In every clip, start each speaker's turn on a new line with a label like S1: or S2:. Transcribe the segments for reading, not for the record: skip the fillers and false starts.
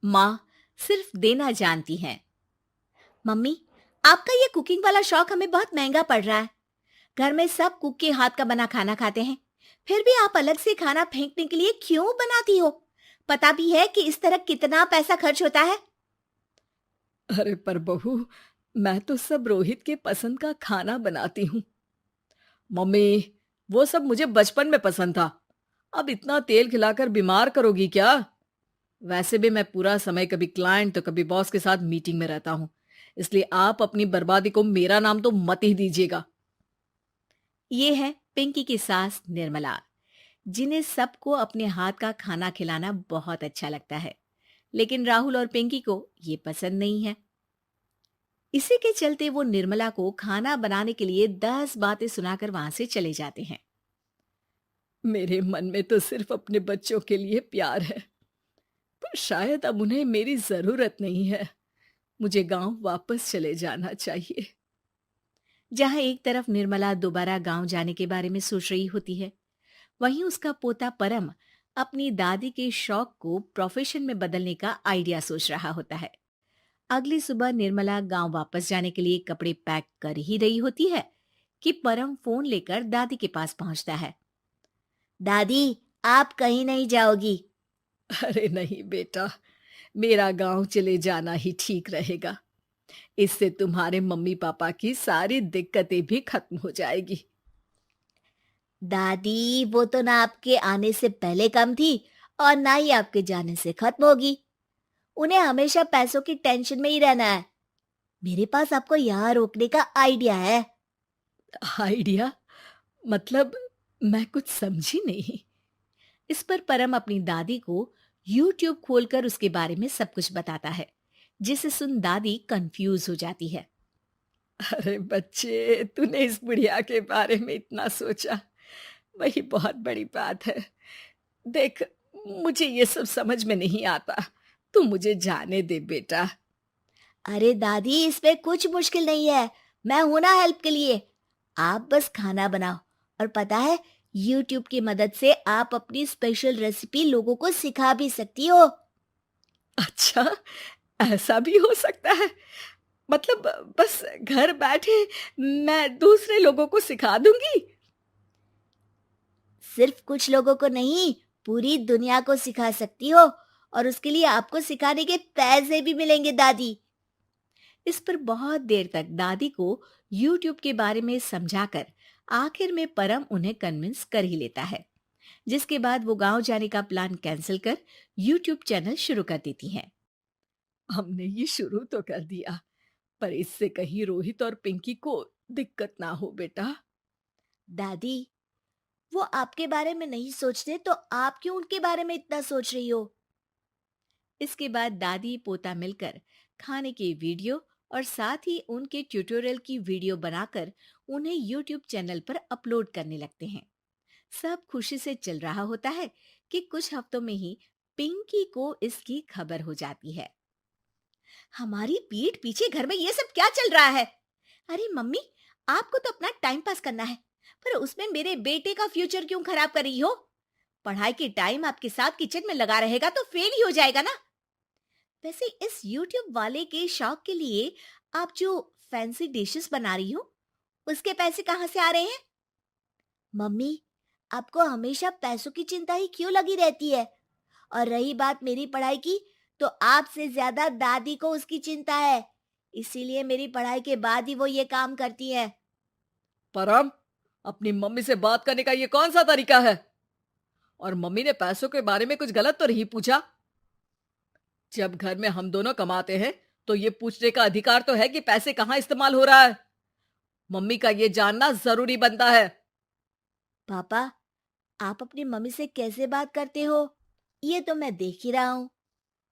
S1: माँ सिर्फ देना जानती हैं। मम्मी, आपका ये कुकिंग वाला शौक हमें बहुत महंगा पड़ रहा है। घर में सब कुक के हाथ का बना खाना खाते हैं, फिर भी आप अलग से खाना फेंकने के लिए क्यों बनाती हो? पता भी है कि इस तरह कितना पैसा खर्च होता है।
S2: अरे पर बहू, मैं तो सब रोहित के पसंद का खाना बनाती हूँ। मम्मी, वो सब मुझे बचपन में पसंद था। अब इतना तेल खिलाकर बीमार करोगी क्या? वैसे भी मैं पूरा समय कभी क्लाइंट तो कभी बॉस के साथ मीटिंग में रहता हूँ। इसलिए आप अपनी बर्बादी को मेरा नाम तो मत ही दीजिएगा।
S1: ये है पिंकी की सास निर्मला, जिन्हें सबको अपने हाथ का खाना खिलाना बहुत अच्छा लगता है, लेकिन राहुल और पिंकी को ये पसंद नहीं है। इसी के चलते वो निर्मला को खाना बनाने के लिए 10 बातें सुनाकर वहां से चले जाते हैं।
S2: मेरे मन में तो सिर्फ अपने बच्चों के लिए प्यार है, पर शायद अब उन्हें मेरी जरूरत नहीं है। मुझे गांव वापस चले जाना चाहिए।
S1: जहां एक तरफ निर्मला दोबारा गांव जाने के बारे में सोच रही होती है, वहीं उसका पोता परम अपनी दादी के शौक को प्रोफेशन में बदलने का आइडिया सोच रहा होता है। अगली सुबह निर्मला गांव वापस जाने के लिए कपड़े पैक कर ही रही होती है कि परम फोन लेकर दादी के पास पहुंचता है। दादी, आप कहीं नहीं जाओगी?
S2: अरे नहीं बेटा, मेरा गांव चले जाना ही ठीक रहेगा। इससे तुम्हारे मम्मी पापा की सारी दिक्कतें भी खत्म हो जाएगी।
S1: दादी, वो तो ना आपके आने से पहले कम थी और ना ही आपके जाने से खत्म होगी। उन्हें हमेशा पैसों की टेंशन में ही रहना है। मेरे पास आपको यहाँ रोकने का आइडिया है।
S2: आइडिया? मतलब मैं कुछ समझी नहीं।
S1: इस पर परम अपनी दादी को YouTube खोलकर उसके बारे में सब कुछ बताता है, जिसे सुन दादी कंफ्यूज हो जाती है।
S2: अरे बच्चे, तूने इस बुढ़िया के बारे में इतना सोचा, वही बहुत बड़ी बात है। देख, मुझे ये सब समझ में नहीं आता। तू मुझे जाने दे बेटा।
S1: अरे दादी, इसमें कुछ मुश्किल नहीं है। मैं हूं ना हेल्प के लिए। आप बस खाना बनाओ, और पता है, YouTube की मदद से आप अपनी स्पेशल रेसिपी लोगों को सिखा भी सकती हो।
S2: अच्छा, ऐसा भी हो सकता है? मतलब बस घर बैठे मैं दूसरे लोगों को सिखा दूंगी?
S1: सिर्फ कुछ लोगों को नहीं, पूरी दुनिया को सिखा सकती हो, और उसके लिए आपको सिखाने के पैसे भी मिलेंगे दादी। इस पर बहुत देर तक दादी को YouTube के बारे में समझाकर आखिर में परम उन्हें कन्विंस कर ही लेता है, जिसके बाद वो गांव जाने का प्लान कैंसिल कर YouTube चैनल शुरू कर देती हैं।
S2: हमने ये शुरू तो कर दिया, पर इससे कहीं रोहित और पिंकी को दिक्कत ना हो बेटा।
S1: दादी, वो आपके बारे में नहीं सोचते तो आप क्यों उनके बारे में इतना सोच रही हो? इसके बाद दादी पोता मिलकर खाने की वीडियो और साथ ही उनके ट्यूटोरियल की वीडियो बनाकर उन्हें YouTube चैनल पर अपलोड करने लगते हैं। सब खुशी से चल रहा होता है कि कुछ हफ्तों में ही पिंकी को इसकी खबर हो जाती है। हमारी पीठ पीछे घर में ये सब क्या चल रहा है? अरे मम्मी, आपको तो अपना टाइम पास करना है, पर उसमें मेरे बेटे का फ्यूचर क्यों खराब कर रही हो? पढ़ाई के टाइम आपके साथ किचन में लगा रहेगा तो फेल ही हो जाएगा ना। वैसे इस YouTube वाले के शौक के लिए आप जो फैंसी डिशेस बना रही हो, उसके पैसे कहाँ से आ रहे हैं? मम्मी, आपको हमेशा पैसों की चिंता ही क्यों लगी रहती है? और रही बात मेरी पढ़ाई की, तो आपसे ज्यादा दादी को उसकी चिंता है। इसीलिए मेरी पढ़ाई के बाद ही वो ये काम करती है।
S2: परम, अपनी मम्मी से बात करने का ये कौन सा तरीका है? और मम्मी ने पैसों के बारे में कुछ गलत तो नहीं पूछा? जब घर में हम दोनों कमाते हैं, तो ये पूछने का अधिकार तो है कि पैसे कहाँ इस्तेमाल हो रहा है। मम्मी का ये जानना जरूरी बनता है।
S1: पापा, आप अपनी मम्मी से कैसे बात करते हो, ये तो मैं देख ही रहा हूँ।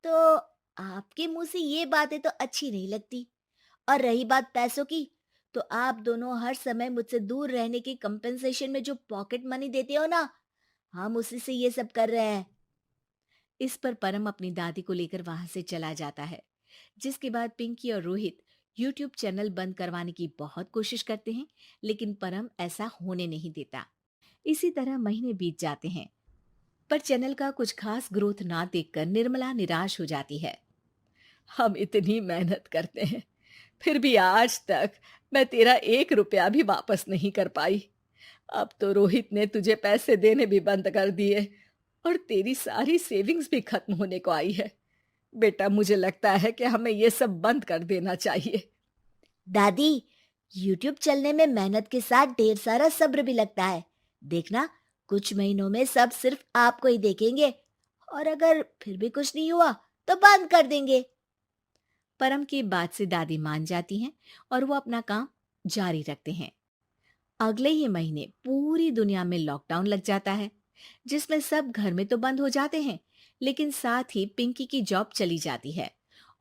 S1: तो आपके मुंह से ये बातें तो अच्छी नहीं लगती। और रही बात पैसों की, तो आप दोनों हर समय मुझसे दूर रहने की कंपेंसेशन में जो पॉकेट मनी देते हो ना, हम उसी से ये सब कर रहे हैं। इस पर परम अपनी दादी को लेकर वहां से चला जाता है, जिसके बाद पिंकी और रोहित YouTube चैनल बंद करवाने की बहुत कोशिश करते हैं, लेकिन परम ऐसा होने नहीं देता। इसी तरह महीने बीत जाते हैं। पर चैनल का कुछ खास ग्रोथ ना देखकर निर्मला निराश हो जाती है।
S2: हम इतनी मेहनत करते हैं, फिर भी आज तक मैं तेरा 1 रुपया भी वापस नहीं कर पाई। अब तो रोहित ने तुझे पैसे देने भी बंद कर दिए और तेरी सारी सेविंग्स भी खत्म होने को आई है। बेटा, मुझे लगता है कि हमें ये सब बंद कर देना चाहिए।
S1: दादी, यूट्यूब चलने में मेहनत के साथ ढेर सारा सब्र भी लगता है। देखना, कुछ महीनों में सब सिर्फ आपको ही देखेंगे, और अगर फिर भी कुछ नहीं हुआ तो बंद कर देंगे। परम की बात से दादी मान जाती हैं और वो अपना काम जारी रखते हैं। अगले ही महीने पूरी दुनिया में लॉकडाउन लग जाता है, जिसमें सब घर में तो बंद हो जाते हैं, लेकिन साथ ही पिंकी की जॉब चली जाती है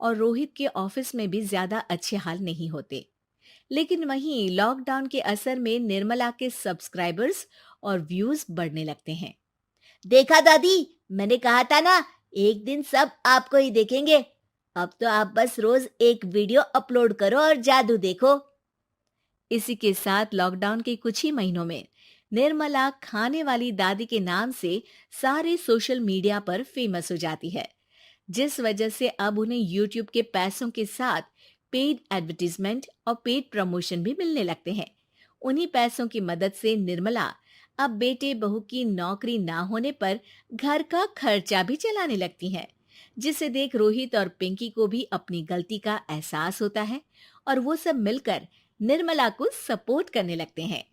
S1: और रोहित के ऑफिस में भी ज्यादा अच्छे हाल नहीं होते। लेकिन वहीं लॉकडाउन के असर में निर्मला के सब्सक्राइबर्स और व्यूज बढ़ने लगते हैं। देखा दादी, मैंने कहा था ना, एक दिन सब आपको ही देखेंगे। अब तो आप बस रोज एक वीडियो अपलोड करो और जादू देखो। इसी के साथ लॉकडाउन के कुछ ही महीनों में निर्मला खाने वाली दादी के नाम से सारे सोशल मीडिया पर फेमस हो जाती है, जिस वजह से अब उन्हें यूट्यूब के पैसों के साथ पेड एडवर्टीजमेंट और पेड प्रमोशन भी मिलने लगते हैं। उन्हीं पैसों की मदद से निर्मला अब बेटे बहू की नौकरी ना होने पर घर का खर्चा भी चलाने लगती हैं, जिसे देख रोहित और पिंकी को भी अपनी गलती का एहसास होता है और वो सब मिलकर निर्मला को सपोर्ट करने लगते हैं।